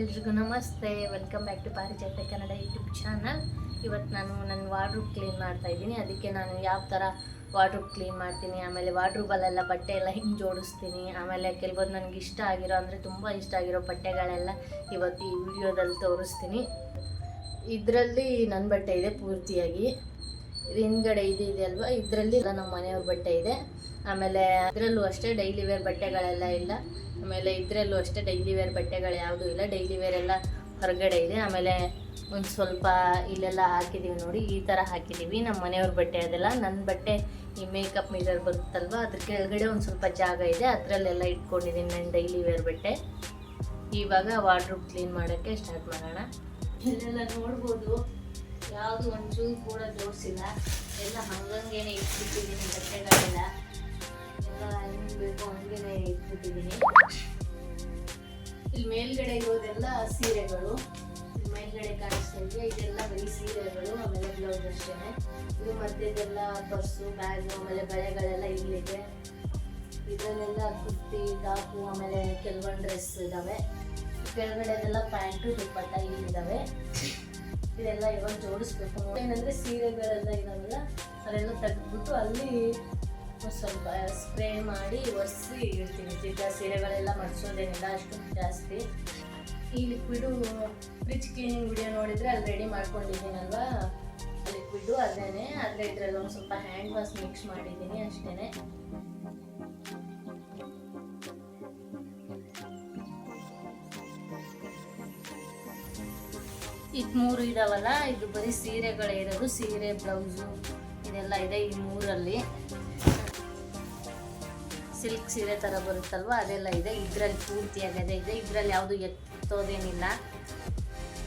ಎಲ್ರಿಗೂ ನಮಸ್ತೆ. Welcome back to ಪಾರಿಜಾತ ಕನ್ನಡ ಯೂಟ್ಯೂಬ್ ಚಾನಲ್. ಇವತ್ತು ನಾನು ನನ್ನ ವಾರ್ಡ್ರೂಬ್ ಕ್ಲೀನ್ ಮಾಡ್ತಾ ಇದ್ದೀನಿ. ಅದಕ್ಕೆ ನಾನು ಯಾವ ಥರ ವಾರ್ಡ್ರೂಬ್ ಕ್ಲೀನ್ ಮಾಡ್ತೀನಿ, ಆಮೇಲೆ ವಾರ್ಡ್ರೂಬಲ್ಲೆಲ್ಲ ಬಟ್ಟೆ ಎಲ್ಲ ಹಿಂಗೆ ಜೋಡಿಸ್ತೀನಿ, ಆಮೇಲೆ ಕೆಲವೊಂದು ನನಗೆ ಇಷ್ಟ ಆಗಿರೋ ಅಂದರೆ ತುಂಬ ಇಷ್ಟ ಆಗಿರೋ ಬಟ್ಟೆಗಳೆಲ್ಲ ಇವತ್ತು ಈ ವಿಡಿಯೋದಲ್ಲಿ ತೋರಿಸ್ತೀನಿ. ಇದರಲ್ಲಿ ನನ್ನ ಬಟ್ಟೆ ಇದೆ ಪೂರ್ತಿಯಾಗಿ. ಇದು ಹಿಂದ್ಗಡೆ ಇದೆ ಅಲ್ವಾ, ಇದರಲ್ಲಿ ನಮ್ಮ ಮನೆಯವ್ರ ಬಟ್ಟೆ ಇದೆ. ಆಮೇಲೆ ಇದರಲ್ಲೂ ಅಷ್ಟೇ ಡೈಲಿ ವೇರ್ ಬಟ್ಟೆಗಳೆಲ್ಲ ಇಲ್ಲ. ಆಮೇಲೆ ಇದರಲ್ಲೂ ಅಷ್ಟೇ ಡೈಲಿ ವೇರ್ ಬಟ್ಟೆಗಳು ಯಾವುದೂ ಇಲ್ಲ. ಡೈಲಿ ವೇರ್ ಎಲ್ಲ ಹೊರಗಡೆ ಇದೆ. ಆಮೇಲೆ ಒಂದು ಸ್ವಲ್ಪ ಇಲ್ಲೆಲ್ಲ ಹಾಕಿದ್ದೀವಿ ನೋಡಿ, ಈ ಥರ ಹಾಕಿದ್ದೀವಿ. ನಮ್ಮ ಮನೆಯವ್ರ ಬಟ್ಟೆ ಅದೆಲ್ಲ. ನನ್ನ ಬಟ್ಟೆ ಈ ಮೇಕಪ್ ಮಿರರ್ ಬರುತ್ತಲ್ವ, ಅದ್ರ ಕೆಳಗಡೆ ಒಂದು ಸ್ವಲ್ಪ ಜಾಗ ಇದೆ, ಅದರಲ್ಲೆಲ್ಲ ಇಟ್ಕೊಂಡಿದ್ದೀನಿ ನನ್ನ ಡೈಲಿ ವೇರ್ ಬಟ್ಟೆ. ಇವಾಗ ವಾರ್ಡ್ರೂಬ್ ಕ್ಲೀನ್ ಮಾಡೋಕ್ಕೆ ಸ್ಟಾರ್ಟ್ ಮಾಡೋಣ. ಇಲ್ಲೆಲ್ಲ ನೋಡ್ಬೋದು, ಯಾವುದು ಒಂಚೂರು ಕೂಡ ಜೋಡಿಸಿಲ್ಲ, ಎಲ್ಲ ಹಂಗೇನೆ ಇಟ್ಬಿಟ್ಟಿದ್ದೀನಿ. ಬಟ್ಟೆಗಳೆಲ್ಲ ಎಲ್ಲ ಹೆಂಗೆ ಬೇಕು ಹಂಗೇನೆ ಇಟ್ಬಿಟ್ಟಿದ್ದೀನಿ. ಇಲ್ಲಿ ಮೇಲ್ಗಡೆ ಇರೋದೆಲ್ಲ ಸೀರೆಗಳು, ಮೇಲ್ಗಡೆ ಕಾಣಿಸ್ತಾ ಇದೆ, ಇದೆಲ್ಲ ಬರೀ ಸೀರೆಗಳು, ಆಮೇಲೆ ಬ್ಲೌಸ್ ಅಷ್ಟೇ. ಇದು ಮಧ್ಯದೆಲ್ಲ ಪರ್ಸು, ಬ್ಯಾಗು, ಆಮೇಲೆ ಬಳೆಗಳೆಲ್ಲ ಇಲ್ಲಿದೆ. ಇದರಲ್ಲೆಲ್ಲ ಕುರ್ತಿ, ಟಾಪು, ಆಮೇಲೆ ಕೆಲವೊಂದು ಡ್ರೆಸ್ ಇದ್ದಾವೆ. ಕೆಳಗಡೆದೆಲ್ಲ ಪ್ಯಾಂಟು, ದುಪ್ಪಟ್ಟ ಇಲ್ಲಿದ್ದಾವೆ. ಇದೆಲ್ಲ ಇವಾಗ ಜೋಡಿಸ್ಬೇಕು. ಏನಂದರೆ ಸೀರೆಗಳೆಲ್ಲ ಇದಾವಲ್ಲ, ಅದೆಲ್ಲ ತೆಗೆದ್ಬಿಟ್ಟು ಅಲ್ಲಿ ಸ್ವಲ್ಪ ಸ್ಪ್ರೇ ಮಾಡಿ ಒರೆಸಿ ಇಡ್ತೀನಿ. ಈಗ ಸೀರೆಗಳೆಲ್ಲ ಮಡಿಸೋದೇನಿಲ್ಲ ಅಷ್ಟು ಜಾಸ್ತಿ. ಈ ಲಿಕ್ವಿಡು ಫ್ರಿಜ್ ಕ್ಲೀನಿಂಗ್ ವಿಡಿಯೋ ನೋಡಿದರೆ ಅಲ್ಲಿ ರೆಡಿ ಮಾಡ್ಕೊಂಡಿದ್ದೀನಲ್ವಾ, ಲಿಕ್ವಿಡು ಅದೇನೆ. ಆದರೆ ಇದರಲ್ಲಿ ಒಂದು ಸ್ವಲ್ಪ ಹ್ಯಾಂಡ್ ವಾಶ್ ಮಿಕ್ಸ್ ಮಾಡಿದ್ದೀನಿ ಅಷ್ಟೇ. ಇದು 3 ಇದಾವಲ್ಲ, ಇದು ಬರೀ ಸೀರೆಗಳೇ ಇರೋದು. ಸೀರೆ, ಬ್ಲೌಸು ಇದೆಲ್ಲ ಇದೆ ಈ 3ರಲ್ಲಿ. ಸಿಲ್ಕ್ ಸೀರೆ ಥರ ಬರುತ್ತಲ್ವ, ಅದೆಲ್ಲ ಇದೆ. ಇದರಲ್ಲಿ ಪೂರ್ತಿಯಾಗದೆ ಇದೆ. ಇದರಲ್ಲಿ ಯಾವುದು ಎತ್ತೋದೇನಿಲ್ಲ.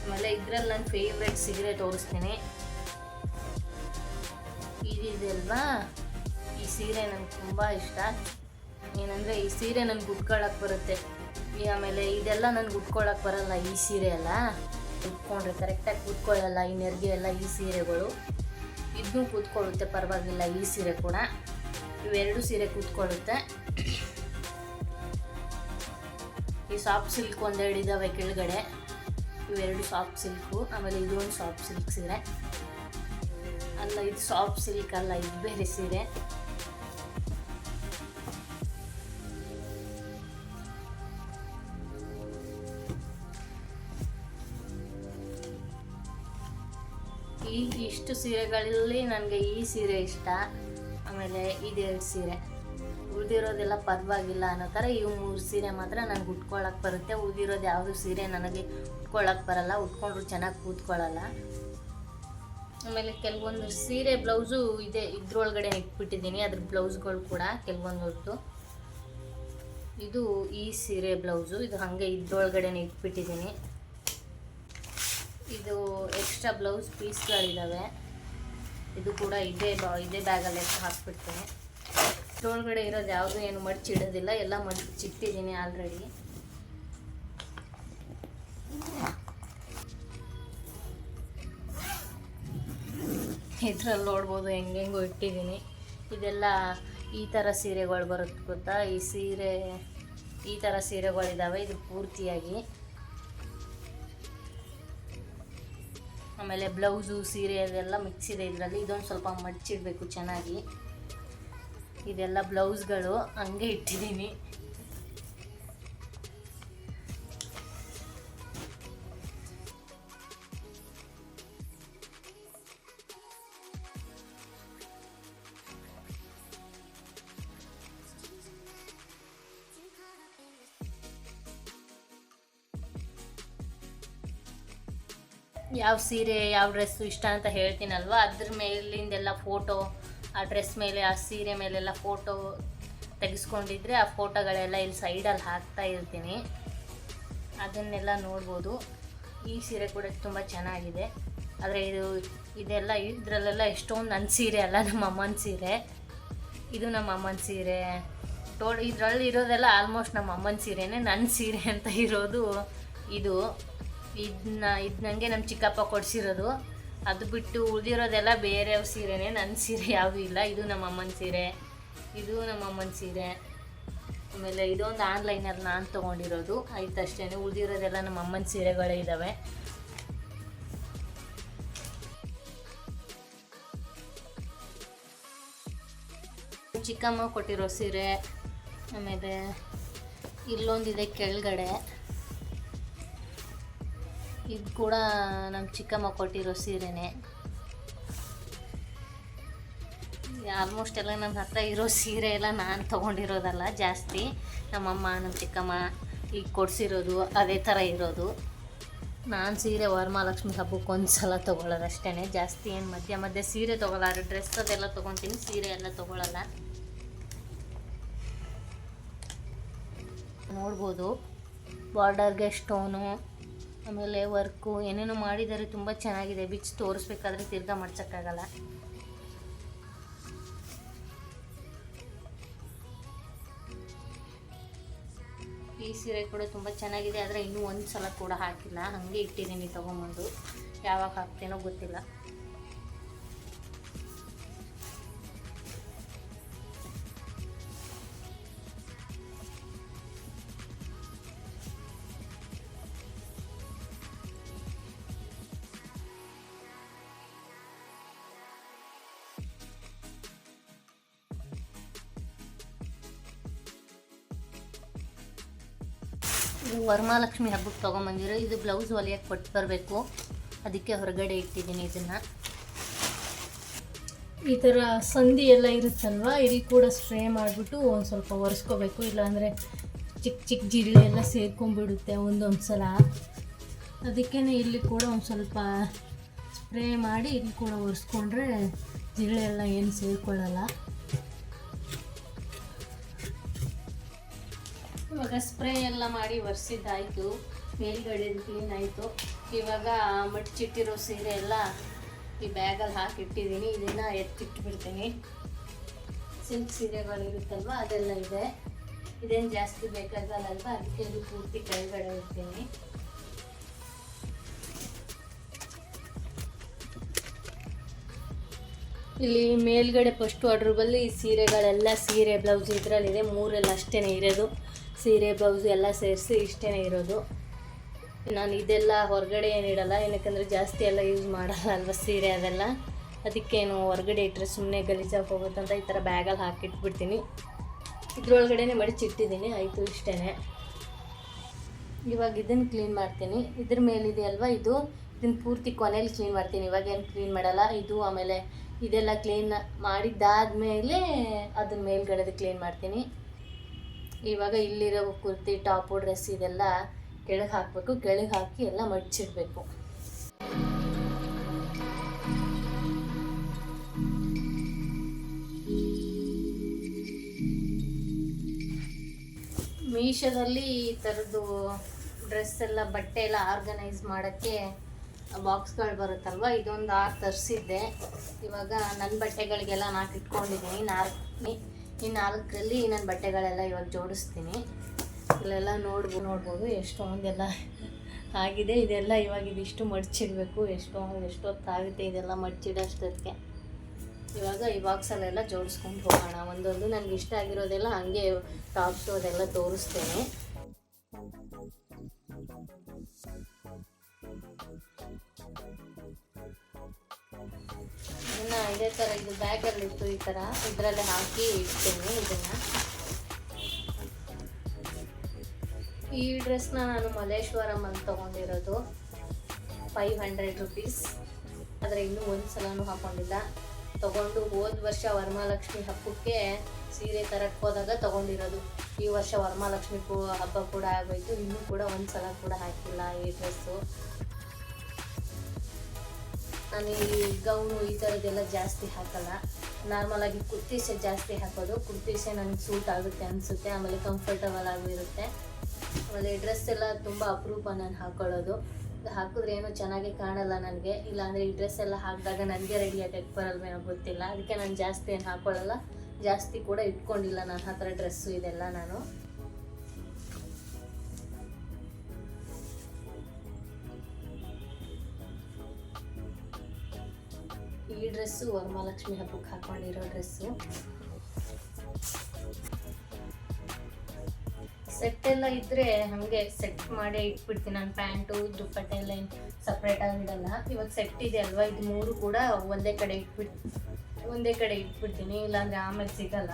ಆಮೇಲೆ ಇದರಲ್ಲಿ ನನ್ನ ಫೇವ್ರೆಟ್ ಸೀರೆ ತೋರಿಸ್ತೀನಿ. ಇದಿದೆ ಅಲ್ವಾ, ಈ ಸೀರೆ ನನಗೆ ತುಂಬ ಇಷ್ಟ. ಏನಂದರೆ ಈ ಸೀರೆ ನನಗೆ ಉಟ್ಕೊಳ್ಳೋಕೆ ಬರುತ್ತೆ. ಆಮೇಲೆ ಇದೆಲ್ಲ ನನಗೆ ಉಟ್ಕೊಳ್ಳೋಕೆ ಬರಲ್ಲ. ಈ ಸೀರೆ ಎಲ್ಲ ಉಟ್ಕೊಂಡ್ರೆ ಕರೆಕ್ಟಾಗಿ ಕೂತ್ಕೊಳ್ಳಲ್ಲ. ಈ ನೆರಿಗೆ ಎಲ್ಲ ಈ ಸೀರೆಗಳು. ಇದನ್ನೂ ಕೂತ್ಕೊಳ್ಳುತ್ತೆ, ಪರವಾಗಿಲ್ಲ. ಈ ಸೀರೆ ಕೂಡ, ಇವೆರಡು ಸೀರೆ ಕೂತ್ಕೊಳ್ಳುತ್ತೆ. ಈ ಸಾಫ್ಟ್ ಸಿಲ್ಕ್ ಒಂದೆರಡು ಇದ್ದಾವೆ ಕೆಳಗಡೆ, ಇವೆರಡು ಸಾಫ್ಟ್ ಸಿಲ್ಕು. ಆಮೇಲೆ ಇದೊಂದು ಸಾಫ್ಟ್ ಸಿಲ್ಕ್ ಸೀರೆ ಅಲ್ಲ, ಇದು ಸಾಫ್ಟ್ ಸಿಲ್ಕ್ ಅಲ್ಲ, ಇದು ಬೇರೆ ಸೀರೆ. ಇಷ್ಟು ಸೀರೆಗಳಲ್ಲಿ ನನಗೆ ಈ ಸೀರೆ ಇಷ್ಟ. ಆಮೇಲೆ ಇದೆರಡು ಸೀರೆ, ಉಳಿದಿರೋದೆಲ್ಲ ಪರವಾಗಿಲ್ಲ ಅನ್ನೋ ಥರ. ಇವು 3 ಸೀರೆ ಮಾತ್ರ ನನಗೆ ಉಟ್ಕೊಳ್ಳೋಕೆ ಬರುತ್ತೆ. ಉಳಿದಿರೋದು ಯಾವುದು ಸೀರೆ ನನಗೆ ಉಟ್ಕೊಳ್ಳೋಕೆ ಬರಲ್ಲ, ಉಟ್ಕೊಂಡ್ರು ಚೆನ್ನಾಗಿ ಕೂತ್ಕೊಳ್ಳಲ್ಲ. ಆಮೇಲೆ ಕೆಲವೊಂದು ಸೀರೆ ಬ್ಲೌಸು ಇದೆ, ಇದ್ರೊಳಗಡೆ ಇಟ್ಬಿಟ್ಟಿದ್ದೀನಿ. ಅದ್ರ ಬ್ಲೌಸ್ಗಳು ಕೂಡ ಕೆಲವೊಂದು. ಇದು ಈ ಸೀರೆ ಬ್ಲೌಸು, ಇದು ಹಾಗೆ ಇದ್ರೊಳಗಡೆ ಇಟ್ಬಿಟ್ಟಿದ್ದೀನಿ. ಇದು ಎಕ್ಸ್ಟ್ರಾ ಬ್ಲೌಸ್ ಪೀಸ್ಗಳಿದ್ದಾವೆ. ಇದು ಕೂಡ ಇದೇ ಬ್ಯಾಗಲ್ಲಿ ಹಾಕ್ಬಿಡ್ತೀನಿ. ಇದ್ರೊಳಗಡೆ ಇರೋದು ಯಾವುದು ಏನು ಮಡಚಿಡೋದಿಲ್ಲ, ಎಲ್ಲ ಮಡಚಿಟ್ಟಿದ್ದೀನಿ ಆಲ್ರೆಡಿ. ಇದ್ರಲ್ಲಿ ನೋಡ್ಬೋದು ಹೆಂಗೆಂಗೋ ಇಟ್ಟಿದ್ದೀನಿ. ಇದೆಲ್ಲ ಈ ಥರ ಸೀರೆಗಳು ಬರುತ್ತೆ ಗೊತ್ತಾ, ಈ ಸೀರೆ ಈ ಥರ ಸೀರೆಗಳಿದ್ದಾವೆ. ಇದು ಪೂರ್ತಿಯಾಗಿ. ಆಮೇಲೆ ಬ್ಲೌಸು, ಸೀರೆ ಅದೆಲ್ಲ ಮಿಕ್ಸ್ ಇದೆ ಇದರಲ್ಲಿ. ಇದೊಂದು ಸ್ವಲ್ಪ ಮಡಚಿಡಬೇಕು ಚೆನ್ನಾಗಿ. ಇದೆಲ್ಲ ಬ್ಲೌಸ್ಗಳು ಹಂಗೆ ಇಟ್ಟಿದ್ದೀನಿ. ಯಾವ ಸೀರೆ ಯಾವ ಡ್ರೆಸ್ಸು ಇಷ್ಟ ಅಂತ ಹೇಳ್ತೀನಲ್ವ, ಅದ್ರ ಮೇಲಿಂದೆಲ್ಲ ಫೋಟೋ, ಆ ಡ್ರೆಸ್ ಮೇಲೆ ಆ ಸೀರೆ ಮೇಲೆಲ್ಲ ಫೋಟೋ ತೆಗೆಸ್ಕೊಂಡಿದ್ರೆ ಆ ಫೋಟೋಗಳೆಲ್ಲ ಇಲ್ಲಿ ಸೈಡಲ್ಲಿ ಹಾಕ್ತಾ ಇರ್ತೀನಿ. ಅದನ್ನೆಲ್ಲ ನೋಡ್ಬೋದು. ಈ ಸೀರೆ ಕೂಡ ತುಂಬ ಚೆನ್ನಾಗಿದೆ. ಆದರೆ ಇದೆಲ್ಲ ಇದರಲ್ಲೆಲ್ಲ ಎಷ್ಟೊಂದು ನನ್ನ ಸೀರೆ ಅಲ್ಲ, ನಮ್ಮ ಅಮ್ಮನ ಸೀರೆ. ಇದು ನಮ್ಮ ಅಮ್ಮನ ಸೀರೆ. ಇದರಲ್ಲಿ ಇರೋದೆಲ್ಲ ಆಲ್ಮೋಸ್ಟ್ ನಮ್ಮ ಅಮ್ಮನ ಸೀರೆನೇ. ನನ್ನ ಸೀರೆ ಅಂತ ಇರೋದು ಇದು ನನಗೆ ನಮ್ಮ ಚಿಕ್ಕಪ್ಪ ಕೊಡಿಸಿರೋದು. ಅದು ಬಿಟ್ಟು ಉಳಿದಿರೋದೆಲ್ಲ ಬೇರೆಯವ್ರ ಸೀರೆನೇ, ನನ್ನ ಸೀರೆ ಯಾವುದೂ ಇಲ್ಲ. ಇದು ನಮ್ಮ ಅಮ್ಮನ ಸೀರೆ, ಇದು ನಮ್ಮ ಅಮ್ಮನ ಸೀರೆ. ಆಮೇಲೆ ಇದೊಂದು ಆನ್ಲೈನಲ್ಲಿ ನಾನು ತೊಗೊಂಡಿರೋದು ಆಯ್ತು ಅಷ್ಟೇ. ಉಳಿದಿರೋದೆಲ್ಲ ನಮ್ಮ ಅಮ್ಮನ ಸೀರೆಗಳೇ ಇದ್ದಾವೆ. ಚಿಕ್ಕಮ್ಮ ಕೊಟ್ಟಿರೋ ಸೀರೆ, ಆಮೇಲೆ ಇಲ್ಲೊಂದಿದೆ ಕೆಳಗಡೆ, ಇದು ಕೂಡ ನಮ್ಮ ಚಿಕ್ಕಮ್ಮ ಕೊಟ್ಟಿರೋ ಸೀರೆನೇ. ಆಲ್ಮೋಸ್ಟ್ ಎಲ್ಲ ನನ್ನ ಹತ್ರ ಇರೋ ಸೀರೆ ಎಲ್ಲ ನಾನು ತೊಗೊಂಡಿರೋದಲ್ಲ ಜಾಸ್ತಿ, ನಮ್ಮಮ್ಮ ನಮ್ಮ ಚಿಕ್ಕಮ್ಮ ಈಗ ಕೊಡಿಸಿರೋದು ಅದೇ ಥರ ಇರೋದು. ನಾನು ಸೀರೆ ವರಮಹಾಲಕ್ಷ್ಮಿ ಹಬ್ಬಕ್ಕೆ ಒಂದು ಸಲ ತೊಗೊಳ್ಳೋದು ಅಷ್ಟೇ, ಜಾಸ್ತಿ ಏನು ಮಧ್ಯ ಮಧ್ಯೆ ಸೀರೆ ತೊಗೊಳ್ಳೋದು. ಡ್ರೆಸ್ ಅದೆಲ್ಲ ತೊಗೊತೀನಿ, ಸೀರೆ ಎಲ್ಲ ತೊಗೊಳ್ಳಲ್ಲ. ನೋಡ್ಬೋದು ಬಾರ್ಡರ್ಗೆ ಸ್ಟೋನು, ಆಮೇಲೆ ವರ್ಕು ಏನೇನೋ ಮಾಡಿದ್ದಾರೆ, ತುಂಬ ಚೆನ್ನಾಗಿದೆ. ಬಿಚ್ಚಿ ತೋರಿಸ್ಬೇಕಾದ್ರೆ ತಿರ್ಗಾ ಮಾಡ್ಸೋಕ್ಕಾಗಲ್ಲ. ಈ ಸೀರೆ ಕೂಡ ತುಂಬ ಚೆನ್ನಾಗಿದೆ, ಆದರೆ ಇನ್ನೂ ಒಂದು ಸಲ ಕೂಡ ಹಾಕಿಲ್ಲ, ಹಾಗೆ ಇಟ್ಟಿದ್ದೀನಿ ತೊಗೊಂಬಂದು. ಯಾವಾಗ ಹಾಕ್ತೇನೋ ಗೊತ್ತಿಲ್ಲ. ಇದು ವರಮಹಾಲಕ್ಷ್ಮಿ ಹಬ್ಬಕ್ಕೆ ತೊಗೊಂಬಂದಿರೋ, ಇದು ಬ್ಲೌಸ್ ಹೊಲಿಯೋಕ್ಕೆ ಕೊಟ್ಟು ಬರಬೇಕು, ಅದಕ್ಕೆ ಹೊರಗಡೆ ಇಟ್ಟಿದ್ದೀನಿ ಇದನ್ನು. ಈ ಥರ ಸಂಧಿ ಎಲ್ಲ ಇರುತ್ತಲ್ವ, ಇಲ್ಲಿ ಕೂಡ ಸ್ಪ್ರೇ ಮಾಡಿಬಿಟ್ಟು ಒಂದು ಸ್ವಲ್ಪ ಒರೆಸ್ಕೋಬೇಕು, ಇಲ್ಲಾಂದರೆ ಚಿಕ್ಕ ಚಿಕ್ಕ ಜಿರಳೆ ಎಲ್ಲ ಸೇರ್ಕೊಂಡ್ಬಿಡುತ್ತೆ ಒಂದೊಂದು ಸಲ. ಅದಕ್ಕೇ ಇಲ್ಲಿ ಕೂಡ ಒಂದು ಸ್ವಲ್ಪ ಸ್ಪ್ರೇ ಮಾಡಿ ಇಲ್ಲಿ ಕೂಡ ಒರೆಸ್ಕೊಂಡ್ರೆ ಜಿರಳೆ ಎಲ್ಲ ಏನು ಸೇರ್ಕೊಳ್ಳಲ್ಲ. ಇವಾಗ ಸ್ಪ್ರೇ ಎಲ್ಲ ಮಾಡಿ ಒರೆಸಿದ್ದಾಯಿತು, ಮೇಲ್ಗಡೆ ಕ್ಲೀನ್ ಆಯಿತು. ಇವಾಗ ಮಡ್ಚಿಟ್ಟಿರೋ ಸೀರೆ ಎಲ್ಲ ಈ ಬ್ಯಾಗಲ್ಲಿ ಹಾಕಿಟ್ಟಿದ್ದೀನಿ, ಇದನ್ನು ಎತ್ತಿಟ್ಬಿಡ್ತೀನಿ. ಸಿಲ್ಕ್ ಸೀರೆಗಳಿರುತ್ತಲ್ವ ಅದೆಲ್ಲ ಇದೆ, ಇದೇನು ಜಾಸ್ತಿ ಬೇಕಾಗಲ್ಲಲ್ವ, ಅದಕ್ಕೆ ಇದು ಪೂರ್ತಿ ಕೆಳಗಡೆ ಇಡ್ತೀನಿ. ಇಲ್ಲಿ ಮೇಲ್ಗಡೆ ಫಸ್ಟ್ ವಾರ್ಡ್ರೋಬಲ್ಲಿ ಈ ಸೀರೆಗಳೆಲ್ಲ, ಸೀರೆ ಬ್ಲೌಸ್ ಇದರಲ್ಲಿದೆ, ಮೂರೆಲ್ಲ ಅಷ್ಟೇ ಇರೋದು. ಸೀರೆ ಬ್ಲೌಸು ಎಲ್ಲ ಸೇರಿಸಿ ಇಷ್ಟೇ ಇರೋದು. ನಾನು ಇದೆಲ್ಲ ಹೊರಗಡೆ ಏನಿಡಲ್ಲ, ಏನಕ್ಕೆಂದರೆ ಜಾಸ್ತಿ ಎಲ್ಲ ಯೂಸ್ ಮಾಡಲ್ಲ ಅಲ್ವ ಸೀರೆ ಅದೆಲ್ಲ, ಅದಕ್ಕೇನು ಹೊರಗಡೆ ಇಟ್ಟರೆ ಸುಮ್ಮನೆ ಗಲೀಜಾಗಿ ಹೋಗುತ್ತಂತ ಈ ಥರ ಬ್ಯಾಗಲ್ಲಿ ಹಾಕಿಟ್ಬಿಡ್ತೀನಿ. ಇದ್ರೊಳಗಡೆ ಮಡಿಚಿಟ್ಟಿದ್ದೀನಿ, ಆಯಿತು ಇಷ್ಟೇ. ಇವಾಗ ಇದನ್ನು ಕ್ಲೀನ್ ಮಾಡ್ತೀನಿ. ಇದ್ರ ಮೇಲಿದೆ ಅಲ್ವ ಇದು, ಇದನ್ನು ಪೂರ್ತಿ ಕೊನೆಯಲ್ಲಿ ಕ್ಲೀನ್ ಮಾಡ್ತೀನಿ, ಇವಾಗೇನು ಕ್ಲೀನ್ ಮಾಡಲ್ಲ. ಇದು ಆಮೇಲೆ ಇದೆಲ್ಲ ಕ್ಲೀನ್ ಮಾಡಿದ್ದಾದಮೇಲೆ ಅದನ್ನ ಮೇಲ್ಗಡೆದು ಕ್ಲೀನ್ ಮಾಡ್ತೀನಿ. ಇವಾಗ ಇಲ್ಲಿರೋ ಕುರ್ತಿ, ಟಾಪು, ಡ್ರೆಸ್ ಇದೆಲ್ಲ ಕೆಳಗೆ ಹಾಕಬೇಕು, ಕೆಳಗೆ ಹಾಕಿ ಎಲ್ಲ ಮಡ್ಚಿಡಬೇಕು. ಮೀಶೋದಲ್ಲಿ ಈ ಥರದ್ದು ಡ್ರೆಸ್ ಎಲ್ಲ, ಬಟ್ಟೆ ಎಲ್ಲ ಆರ್ಗನೈಸ್ ಮಾಡೋಕ್ಕೆ ಬಾಕ್ಸ್ಗಳು ಬರುತ್ತಲ್ವ, ಇದೊಂದು 6 ತರಿಸಿದ್ದೆ. ಇವಾಗ ನನ್ನ ಬಟ್ಟೆಗಳಿಗೆಲ್ಲ 4 ಇಟ್ಕೊಂಡಿದ್ದೀನಿ. ಈ 4ರಲ್ಲಿ ನನ್ನ ಬಟ್ಟೆಗಳೆಲ್ಲ ಇವಾಗ ಜೋಡಿಸ್ತೀನಿ. ಇಲ್ಲೆಲ್ಲ ನೋಡ್ಬೋದು ಎಷ್ಟೊಂದೆಲ್ಲ ಆಗಿದೆ. ಇದೆಲ್ಲ ಇವಾಗ ಇದಿಷ್ಟು ಮಡ್ಚಿಡಬೇಕು, ಎಷ್ಟೊತ್ತಾಗುತ್ತೆ ಇದೆಲ್ಲ ಮಡ್ಚಿಡೋಷ್ಟೊತ್ತಿಗೆ. ಇವಾಗ ಈ ಬಾಕ್ಸಲ್ಲೆಲ್ಲ ಜೋಡಿಸ್ಕೊಂಡು ಹೋಗೋಣ. ಒಂದೊಂದು ನನಗೆ ಇಷ್ಟ ಆಗಿರೋದೆಲ್ಲ ಹಾಗೆ ಟಾಪ್ಸು ಅದೆಲ್ಲ ತೋರಿಸ್ತೇನೆ. ಇದನ್ನು ಇದೇ ಥರ ಇದು ಬ್ಯಾಗಲ್ಲಿತ್ತು, ಈ ಥರ ಇದರಲ್ಲೇ ಹಾಕಿ ಇಡ್ತೀನಿ ಇದನ್ನು. ಈ ಡ್ರೆಸ್ನ ನಾನು ಮಲ್ಲೇಶ್ವರಮಲ್ಲಿ ತೊಗೊಂಡಿರೋದು, 500 ರೂಪೀಸ್. ಆದರೆ ಇನ್ನೂ ಒಂದು ಸಲನೂ ಹಾಕ್ಕೊಂಡಿಲ್ಲ. ತೊಗೊಂಡು ಹೋದ ವರ್ಷ ವರಮಹಾಲಕ್ಷ್ಮಿ ಹಬ್ಬಕ್ಕೆ ಸೀರೆ ತರಕ್ಕೆ ಹೋದಾಗ ತೊಗೊಂಡಿರೋದು. ಈ ವರ್ಷ ವರಮಹಾಲಕ್ಷ್ಮಿ ಹಬ್ಬ ಕೂಡ ಆಗೋಯ್ತು, ಇನ್ನೂ ಕೂಡ ಒಂದು ಸಲ ಕೂಡ ಹಾಕಿಲ್ಲ ಈ ಡ್ರೆಸ್ಸು. ನಾನು ಈ ಗೌನು ಈ ಥರದ್ದೆಲ್ಲ ಜಾಸ್ತಿ ಹಾಕಲ್ಲ, ನಾರ್ಮಲಾಗಿ ಕುರ್ತೀಸೆ ಜಾಸ್ತಿ ಹಾಕೋದು. ಕುರ್ತೀಸೆ ನನಗೆ ಸೂಟ್ ಆಗುತ್ತೆ ಅನಿಸುತ್ತೆ, ಆಮೇಲೆ ಕಂಫರ್ಟಬಲ್ ಆಗಿರುತ್ತೆ. ಆಮೇಲೆ ಡ್ರೆಸ್ ಎಲ್ಲ ತುಂಬ ಅಪರೂಪ ನಾನು ಹಾಕೊಳ್ಳೋದು. ಹಾಕಿದ್ರೆ ಏನೋ ಚೆನ್ನಾಗಿ ಕಾಣಲ್ಲ ನನಗೆ, ಇಲ್ಲಾಂದರೆ ಈ ಡ್ರೆಸ್ ಎಲ್ಲ ಹಾಕಿದಾಗ ನನಗೆ ರೆಡಿ ಆಗಕ್ಕೆ ಬರಲ್ವೇನೋ ಗೊತ್ತಿಲ್ಲ. ಅದಕ್ಕೆ ನಾನು ಜಾಸ್ತಿ ಏನು ಹಾಕೊಳ್ಳಲ್ಲ, ಜಾಸ್ತಿ ಕೂಡ ಇಟ್ಕೊಂಡಿಲ್ಲ ನನ್ನ ಹತ್ರ ಡ್ರೆಸ್ಸು ಇದೆಲ್ಲ. ನಾನು ಈ ಡ್ರೆಸ್ಸು ವರಮಹಾಲಕ್ಷ್ಮಿ ಹಬ್ಬಕ್ಕೆ ಹಾಕೊಂಡಿರೋ ಡ್ರೆಸ್ಸು. ಸೆಟ್ ಎಲ್ಲ ಇದ್ದರೆ ಹಾಗೆ ಸೆಟ್ ಮಾಡಿ ಇಟ್ಬಿಡ್ತೀನಿ. ನಾನು ಪ್ಯಾಂಟು ದುಪ್ಪಟ್ಟೆ ಎಲ್ಲ ಸಪ್ರೇಟಾಗಿ ಇಡಲ್ಲ. ಇವಾಗ ಸೆಟ್ ಇದೆ ಅಲ್ವಾ, ಇದು 3 ಕೂಡ ಒಂದೇ ಕಡೆ ಇಟ್ಬಿಡ್ತೀನಿ, ಇಲ್ಲಾಂದರೆ ಆಮೇಲೆ ಸಿಗಲ್ಲ.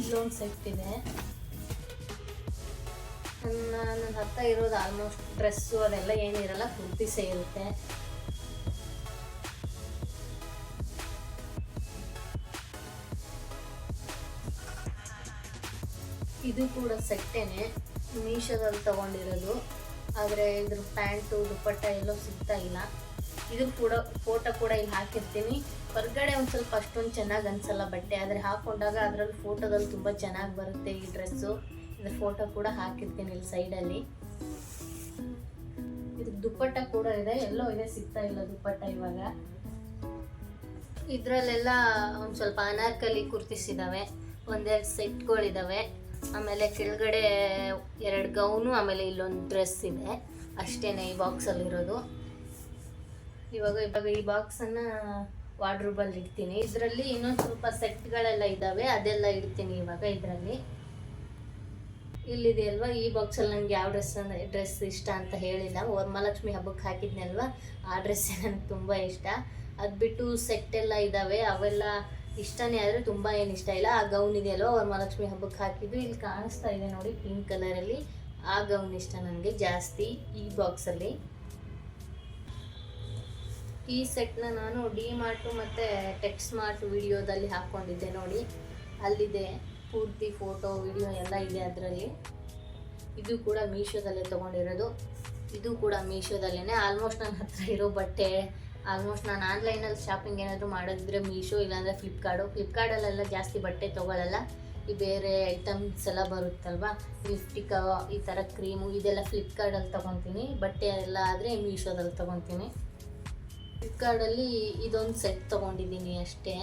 ಇಲ್ಲೊಂದು ಸೆಟ್ ಇದೆ. ನನ್ನ ಹತ್ರ ಇರೋದು ಆಲ್ಮೋಸ್ಟ್ ಡ್ರೆಸ್ಸು ಅದೆಲ್ಲ ಏನಿರಲ್ಲ, ಕುರ್ತೀಸೇ ಇರುತ್ತೆ. ಇದು ಕೂಡ ಸೆಟ್ಟೇನೆ, ಮೀಶೋದಲ್ಲಿ ತೊಗೊಂಡಿರೋದು. ಆದರೆ ಇದ್ರ ಪ್ಯಾಂಟು ದುಪ್ಪಟ್ಟ ಎಲ್ಲೋ ಸಿಗ್ತಾ ಇಲ್ಲ. ಇದು ಕೂಡ ಫೋಟೋ ಕೂಡ ಇಲ್ಲಿ ಹಾಕಿರ್ತೀನಿ. ಹೊರಗಡೆ ಒಂದು ಸ್ವಲ್ಪ ಅಷ್ಟೊಂದು ಚೆನ್ನಾಗಿ ಅನಿಸಲ್ಲ ಬಟ್ಟೆ, ಆದರೆ ಹಾಕ್ಕೊಂಡಾಗ ಅದರಲ್ಲಿ ಫೋಟೋದಲ್ಲಿ ತುಂಬ ಚೆನ್ನಾಗಿ ಬರುತ್ತೆ ಈ ಡ್ರೆಸ್ಸು. ಇದ್ರ ಫೋಟೋ ಕೂಡ ಹಾಕಿರ್ತೀನಿ ಇಲ್ಲಿ ಸೈಡಲ್ಲಿ. ಇದು ದುಪ್ಪಟ್ಟ ಕೂಡ ಇದೆ, ಎಲ್ಲೋ ಇದೆ, ಸಿಗ್ತಾ ಇಲ್ಲ ದುಪ್ಪಟ್ಟ ಇವಾಗ. ಇದರಲ್ಲೆಲ್ಲ ಒಂದು ಸ್ವಲ್ಪ ಅನಾರ್ಕಲಿ ಕುರ್ತೀಸ್ ಇದ್ದಾವೆ, ಒಂದೆರಡು ಸೆಟ್ಗಳಿದ್ದಾವೆ. ಆಮೇಲೆ ಕೆಳಗಡೆ 2 ಗೌನು, ಆಮೇಲೆ ಇಲ್ಲೊಂದು ಡ್ರೆಸ್ ಇದೆ. ಅಷ್ಟೇ ಈ ಬಾಕ್ಸಲ್ಲಿರೋದು. ಇವಾಗ ಈ ಬಾಕ್ಸನ್ನು ವಾರ್ಡ್ರೋಬಲ್ಲಿ ಇಡ್ತೀನಿ. ಇದರಲ್ಲಿ ಇನ್ನೊಂದು ಸ್ವಲ್ಪ ಸೆಟ್ಗಳೆಲ್ಲ ಇದ್ದಾವೆ, ಅದೆಲ್ಲ ಇಡ್ತೀನಿ ಇವಾಗ ಇದರಲ್ಲಿ. ಇಲ್ಲಿದೆ ಅಲ್ವಾ, ಈ ಬಾಕ್ಸಲ್ಲಿ ನನಗೆ ಯಾವ ಡ್ರೆಸ್ ಇಷ್ಟ ಅಂತ ಹೇಳಿಲ್ಲ. ವರಮಹಾಲಕ್ಷ್ಮಿ ಹಬ್ಬಕ್ಕೆ ಹಾಕಿದ್ನಲ್ವ, ಆ ಡ್ರೆಸ್ಸೇ ನನಗೆ ತುಂಬ ಇಷ್ಟ. ಅದು ಬಿಟ್ಟು ಸೆಟ್ ಎಲ್ಲ ಇದ್ದಾವೆ, ಅವೆಲ್ಲ ಇಷ್ಟನೇ, ಆದರೆ ತುಂಬ ಏನು ಇಷ್ಟ ಇಲ್ಲ. ಆ ಗೌನ್ ಇದೆ ಅಲ್ವಾ, ವರಮಹಾಲಕ್ಷ್ಮಿ ಹಬ್ಬಕ್ಕೆ ಹಾಕಿದ್ದು, ಇಲ್ಲಿ ಕಾಣಿಸ್ತಾ ಇದೆ ನೋಡಿ ಪಿಂಕ್ ಕಲರಲ್ಲಿ. ಆ ಗೌನ್ ಇಷ್ಟ ನನಗೆ ಜಾಸ್ತಿ ಈ ಬಾಕ್ಸಲ್ಲಿ. ಈ ಸೆಟ್ನ ನಾನು ಡಿ-ಮಾರ್ಟು ಮತ್ತು ಟೆಕ್ಸ್ಮಾರ್ಟ್ ವಿಡಿಯೋದಲ್ಲಿ ಹಾಕ್ಕೊಂಡಿದ್ದೆ ನೋಡಿ, ಅಲ್ಲಿದೆ ಪೂರ್ತಿ ಫೋಟೋ ವಿಡಿಯೋ ಎಲ್ಲ ಇದೆ ಅದರಲ್ಲಿ. ಇದು ಕೂಡ ಮೀಶೋದಲ್ಲೇ ತೊಗೊಂಡಿರೋದು. ಇದು ಕೂಡ ಮೀಶೋದಲ್ಲೇ. ಆಲ್ಮೋಸ್ಟ್ ನನ್ನ ಹತ್ರ ಇರೋ ಬಟ್ಟೆ ಆಲ್ಮೋಸ್ಟ್ ನಾನು ಆನ್ಲೈನಲ್ಲಿ ಶಾಪಿಂಗ್ ಏನಾದರೂ ಮಾಡೋದಿದ್ರೆ ಮೀಶೋ, ಇಲ್ಲಾಂದರೆ ಫ್ಲಿಪ್ಕಾರ್ಟಲ್ಲೆಲ್ಲ ಜಾಸ್ತಿ ಬಟ್ಟೆ ತೊಗೊಳ್ಳಲ್ಲ. ಈ ಬೇರೆ ಐಟಮ್ಸ್ ಎಲ್ಲ ಬರುತ್ತಲ್ವ, ಲಿಪ್ಟಿಕ್, ಈ ಥರ ಕ್ರೀಮು, ಇದೆಲ್ಲ ಫ್ಲಿಪ್ಕಾರ್ಟಲ್ಲಿ ತೊಗೊತೀನಿ. ಬಟ್ಟೆ ಎಲ್ಲ ಆದರೆ ಮೀಶೋದಲ್ಲಿ ತೊಗೊತೀನಿ. ಫ್ಲಿಪ್ಕಾರ್ಟಲ್ಲಿ ಇದೊಂದು ಸೆಟ್ ತೊಗೊಂಡಿದ್ದೀನಿ ಅಷ್ಟೇ.